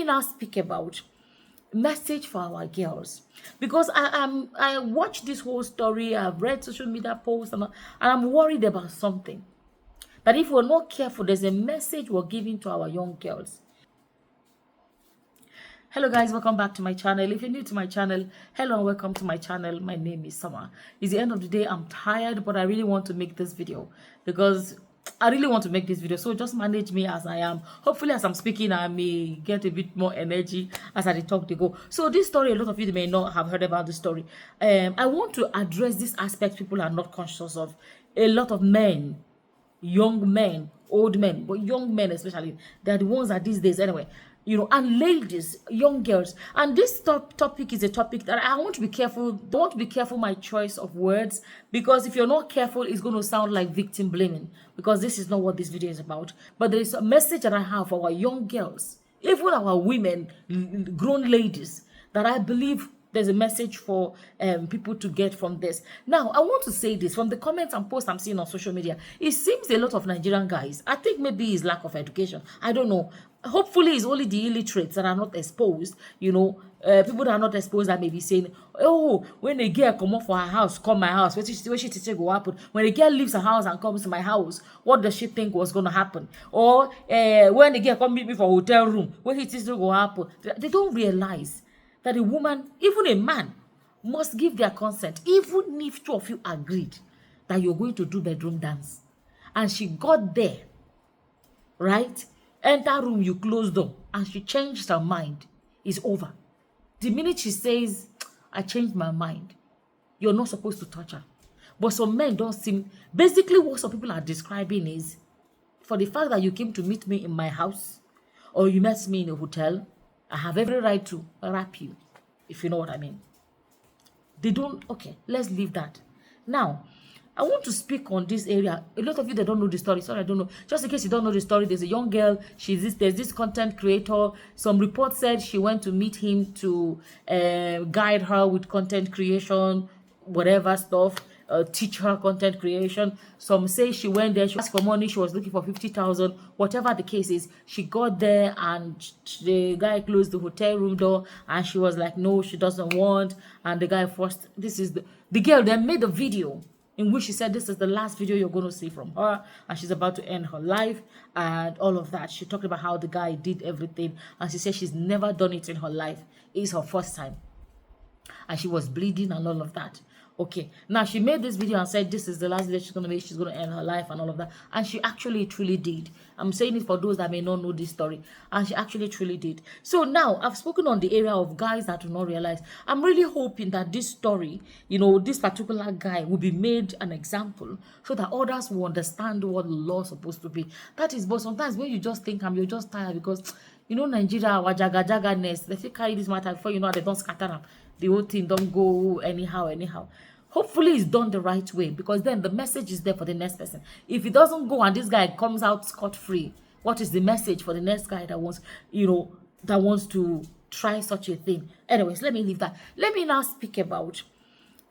me now speak about message for our girls, because I watched this whole story. I've read social media posts, and I'm worried about something. That if we're not careful, there's a message we're giving to our young girls. Hello guys, welcome back to my channel. If you're new to my channel, hello and welcome to my channel. My name is Summer. It's the end of the day. I'm tired, but I really want to make this video because I really want to make this video. So just manage me as I am. Hopefully as I'm speaking, I may get a bit more energy as I talk to go. So this story, a lot of you may not have heard about this story. I want to address this aspect people are not conscious of. A lot of men, young men, old men, but young men especially, they're the ones that these days anyway, you know, and ladies, young girls. And this topic is a topic that I want to be careful. I want to be careful my choice of words, because if you're not careful, it's going to sound like victim blaming, because this is not what this video is about. But there is a message that I have for our young girls, even our women, grown ladies, that I believe there's a message for people to get from this. Now, I want to say this from the comments and posts I'm seeing on social media. It seems a lot of Nigerian guys, I think maybe it's lack of education. I don't know. Hopefully, it's only the illiterates that are not exposed. You know, people that are not exposed that may be saying, oh, when a girl come up for her house, come my house, where she teacher go happen. When a girl leaves her house and comes to my house, what does she think was going to happen? Or when a girl come meet me for a hotel room, what he teacher go happen? They don't realize that a woman, even a man, must give their consent, even if two of you agreed that you're going to do bedroom dance. And she got there, right? Enter room, you close door, and she changed her mind. It's over. The minute she says, I changed my mind, you're not supposed to touch her. But some men don't seem, basically what some people are describing is, for the fact that you came to meet me in my house, or you met me in a hotel, I have every right to rap you, if you know what I mean. They don't, okay, let's leave that. Now, I want to speak on this area. A lot of you that don't know the story, sorry, I don't know. Just in case you don't know the story, there's a young girl. There's this content creator. Some reports said she went to meet him to guide her with content creation, whatever stuff, teach her content creation. Some say she went there, she asked for money, she was looking for 50,000. Whatever the case is, she got there and the guy closed the hotel room door and she was like, no, she doesn't want. And the guy forced, the girl then made a video in which she said this is the last video you're going to see from her and she's about to end her life and all of that. She talked about how the guy did everything and she said she's never done it in her life. It's her first time. And she was bleeding and all of that. Okay, now she made this video and said this is the last video she's going to make, she's going to end her life and all of that. And she actually truly did. I'm saying it for those that may not know this story. And she actually truly did. So now I've spoken on the area of guys that do not realize. I'm really hoping that this story, you know, this particular guy will be made an example so that others will understand what the law is supposed to be. That is, but sometimes when you just think you're just tired because, you know, Nigeria, our jaga-jaga-ness, they say carry this matter before you know they don't scatter them. The whole thing don't go anyhow. Hopefully it's done the right way, because then the message is there for the next person. If it doesn't go and this guy comes out scot-free, what is the message for the next guy that wants, you know, that wants to try such a thing? Anyways, let me leave that. Let me now speak about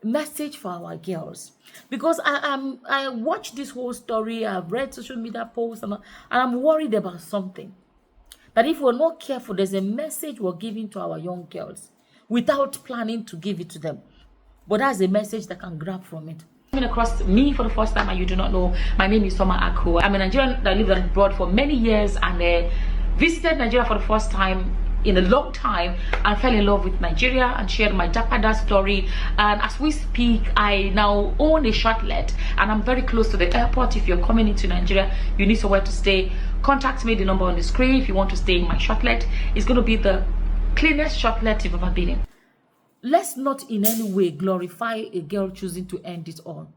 message for our girls, because I watched this whole story. I've read social media posts and I'm worried about something. That if we're not careful, there's a message we're giving to our young girls without planning to give it to them. But that's a message that can grab from it. Coming across me for the first time and you do not know, my name is Summer Akko. I'm a Nigerian that lived abroad for many years and visited Nigeria for the first time in a long time and fell in love with Nigeria and shared my Japada story. And as we speak, I now own a shortlet and I'm very close to the airport. If you're coming into Nigeria, you need somewhere to stay, contact me, the number on the screen. If you want to stay in my shortlet, it's going to be the cleanest shortlet you've ever been in. Let's not in any way glorify a girl choosing to end it all,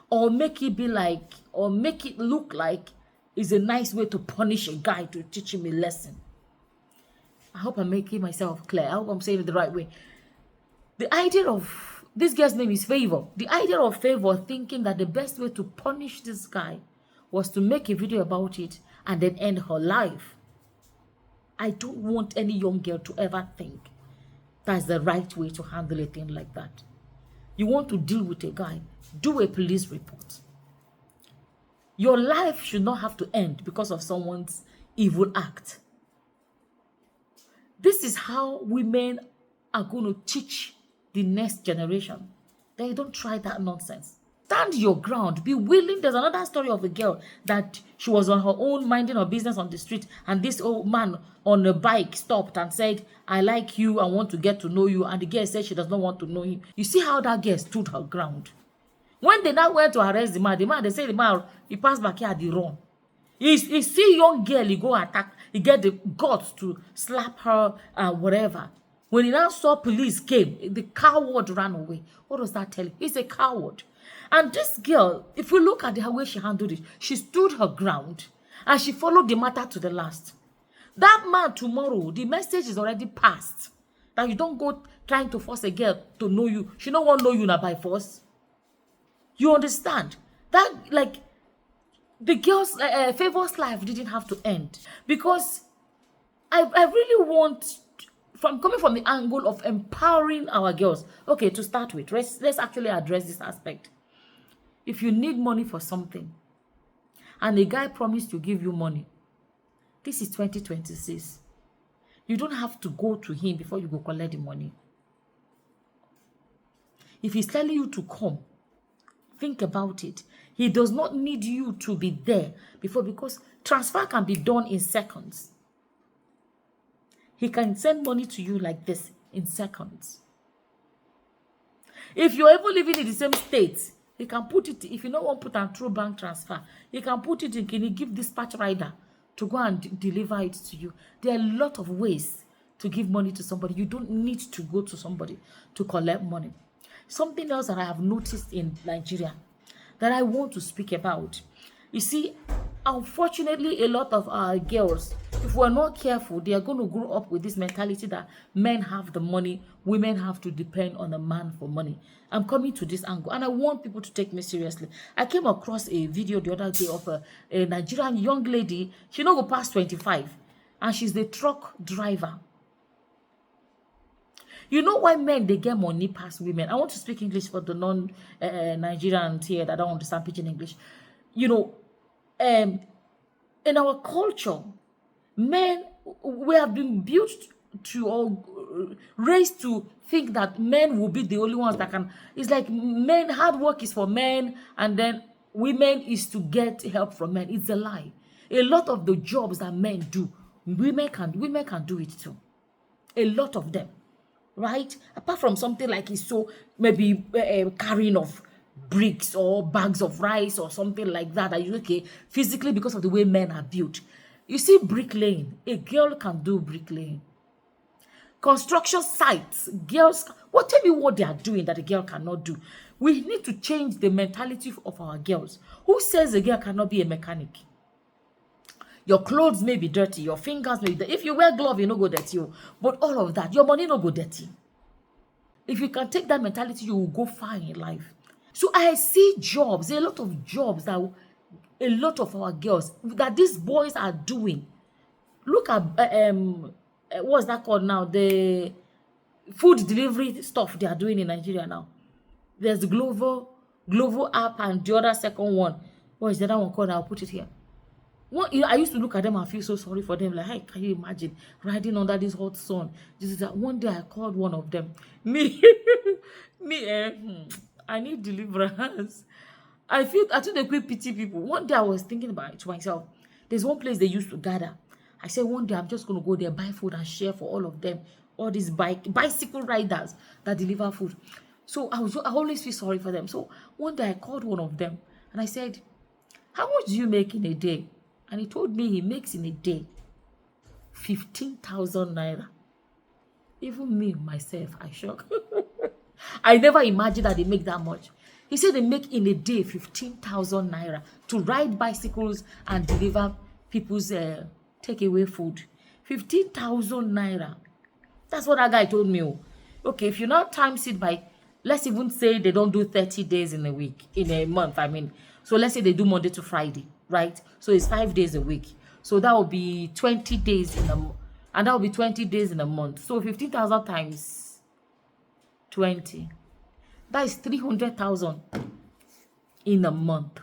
or make it be like, or make it look like it's a nice way to punish a guy to teach him a lesson. I hope I'm making myself clear. I hope I'm saying it the right way. The idea of, this girl's name is Favour. The idea of Favour thinking that the best way to punish this guy was to make a video about it and then end her life. I don't want any young girl to ever think that's the right way to handle a thing like that. You want to deal with a guy, do a police report. Your life should not have to end because of someone's evil act. This is how women are going to teach the next generation. Then you don't try that nonsense. Stand your ground. Be willing. There's another story of a girl that she was on her own minding her business on the street, and this old man on a bike stopped and said, I like you, I want to get to know you. And the girl said she does not want to know him. You see how that girl stood her ground. When they now went to arrest the man, they say the man, he passed back here at the run. He see young girl, he go attack, he get the guts to slap her and whatever. When he now saw police came, the coward ran away. What does that tell you? He's a coward. And this girl, if we look at the way she handled it, she stood her ground and she followed the matter to the last. That man tomorrow, the message is already passed. That you don't go trying to force a girl to know you. She don't want to know you now by force. You understand? That, like, the girl's Favour's life didn't have to end. Because I really want, coming from the angle of empowering our girls. Okay, to start with, let's actually address this aspect. If you need money for something, and a guy promised to give you money, this is 2026. You don't have to go to him before you go collect the money. If he's telling you to come, think about it. He does not need you to be there because transfer can be done in seconds. He can send money to you like this in seconds. If you're even living in the same state, he can put it, if you don't want to put on through bank transfer, he can put it in, can he give dispatch rider to go and deliver it to you. There are a lot of ways to give money to somebody. You don't need to go to somebody to collect money. Something else that I have noticed in Nigeria that I want to speak about. You see, unfortunately, a lot of our girls, if we're not careful, they are going to grow up with this mentality that men have the money, women have to depend on a man for money. I'm coming to this angle, and I want people to take me seriously. I came across a video the other day of a Nigerian young lady. She not go past 25, and she's the truck driver. You know why men, they get money past women? I want to speak English for the non-Nigerians here that don't understand pidgin English. You know, in our culture, men, we have been built to or raised to think that men will be the only ones that can. It's like men, hard work is for men, and then women is to get help from men. It's a lie. A lot of the jobs that men do, women can do it too. A lot of them, right? Apart from something like it's so maybe carrying of bricks or bags of rice or something like that. That you okay physically because of the way men are built. You see, bricklaying, a girl can do bricklaying. Construction sites, girls, tell me what they are doing that a girl cannot do. We need to change the mentality of our girls. Who says a girl cannot be a mechanic? Your clothes may be dirty, your fingers may be dirty. If you wear gloves, you no go dirty. But all of that, your money no go dirty. If you can take that mentality, you will go far in life. So I see jobs, a lot of jobs that a lot of our girls, that these boys are doing. Look at, what's that called now? The food delivery stuff they are doing in Nigeria now. There's the Glovo app and the other second one. What is the other one called? I'll put it here. I used to look at them and feel so sorry for them. Like, hey, can you imagine riding under this hot sun? This is that. One day I called one of them. I need deliverance. I think they quit pity people. One day I was thinking about it to myself. There's one place they used to gather. I said one day I'm just going to go there, buy food and share for all of them. All these bicycle riders that deliver food. So I always feel sorry for them. So one day I called one of them and I said, how much do you make in a day? And he told me he makes in a day 15,000 naira. Even me, myself, I shocked. I never imagined that they make that much. He said they make in a day 15,000 naira to ride bicycles and deliver people's takeaway food. 15,000 naira. That's what that guy told me. Okay, if you now times it by, let's even say they don't do 30 days in a week, in a month, I mean. So let's say they do Monday to Friday, right? So it's 5 days a week. So that will be 20 days in a month. And that will be 20 days in a month. So 15,000 times 20. That is 300,000 in a month.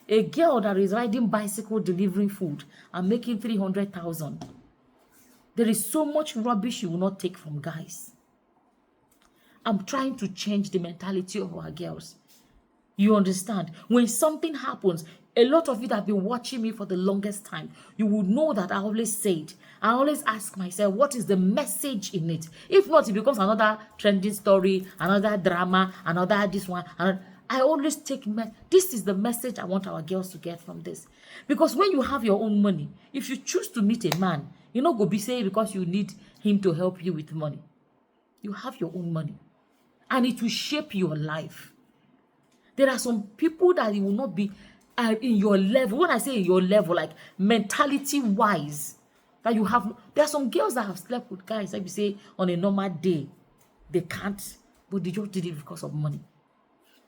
A girl that is riding bicycle delivering food and making 300,000. There is so much rubbish you will not take from guys. I'm trying to change the mentality of our girls. You understand? When something happens, a lot of you that have been watching me for the longest time, you would know that I always say it. I always ask myself, what is the message in it? If not, it becomes another trending story, another drama, another this one. I always take, this is the message I want our girls to get from this. Because when you have your own money, if you choose to meet a man, you're not going to be saying because you need him to help you with money. You have your own money. And it will shape your life. There are some people that you will not be in your level. When I say in your level, like mentality-wise, that you have. There are some girls that have slept with guys, like you say, on a normal day. They can't, but they just did it because of money.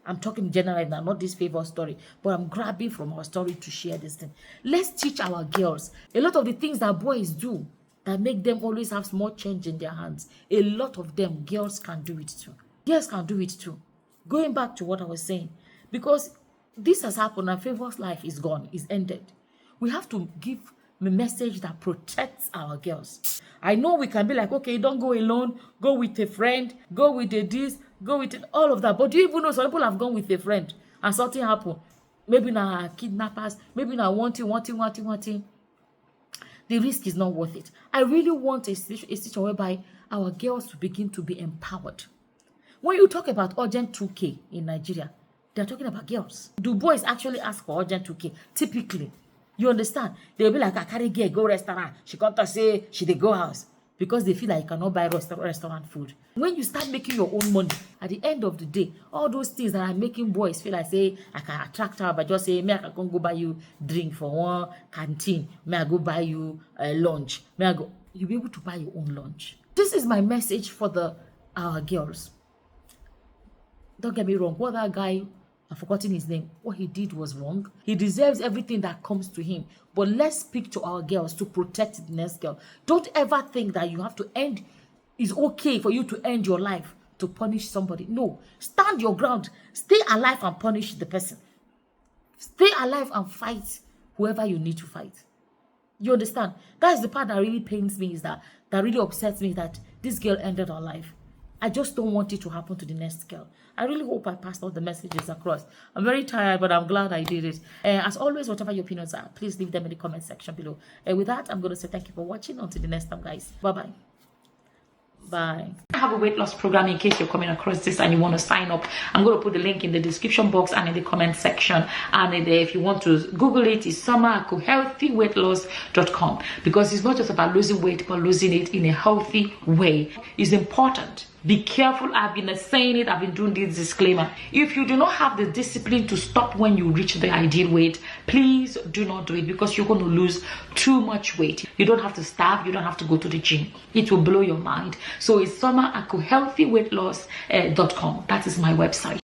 I'm talking generally now, not this Favour story, but I'm grabbing from our story to share this thing. Let's teach our girls. A lot of the things that boys do that make them always have small change in their hands, a lot of them, girls can do it too. Girls can do it too. Going back to what I was saying, because this has happened and Favour's life is gone, is ended. We have to give a message that protects our girls. I know we can be like, okay, don't go alone, go with a friend, go with a this, go with all of that. But do you even know some people have gone with a friend and something happened? Maybe now kidnappers, maybe now wanting. The risk is not worth it. I really want a situation whereby our girls to begin to be empowered. When you talk about urgent 2K in Nigeria, they're talking about girls. Do boys actually ask for urgent 2K? Typically. You understand? They'll be like, I carry girl, go restaurant. She come to say, she dey go house. Because they feel like you cannot buy restaurant food. When you start making your own money, at the end of the day, all those things that are making boys feel like, say, I can attract her by just saying, me, I can go buy you drink for one canteen. May I go buy you lunch? May I go? You'll be able to buy your own lunch. This is my message for our girls. Don't get me wrong. What that guy, I've forgotten his name, what he did was wrong. He deserves everything that comes to him. But let's speak to our girls to protect the next girl. Don't ever think that you have to end, it's okay for you to end your life to punish somebody. No. Stand your ground. Stay alive and punish the person. Stay alive and fight whoever you need to fight. You understand? That's the part that really pains me, is that really upsets me, that this girl ended her life. I just don't want it to happen to the next girl. I really hope I passed all the messages across. I'm very tired, but I'm glad I did it. As always, whatever your opinions are, please leave them in the comment section below. With that, I'm going to say thank you for watching. Until the next time, guys. Bye-bye. Bye. I have a weight loss program in case you're coming across this and you want to sign up. I'm going to put the link in the description box and in the comment section. And if you want to Google it, it's summerhealthyweightloss.com, because it's not just about losing weight, but losing it in a healthy way. It's important. Be careful. I've been saying it. I've been doing this disclaimer. If you do not have the discipline to stop when you reach the ideal weight, please do not do it, because you're going to lose too much weight. You don't have to starve. You don't have to go to the gym. It will blow your mind. So it's summerhealthyweightloss.com. That is my website.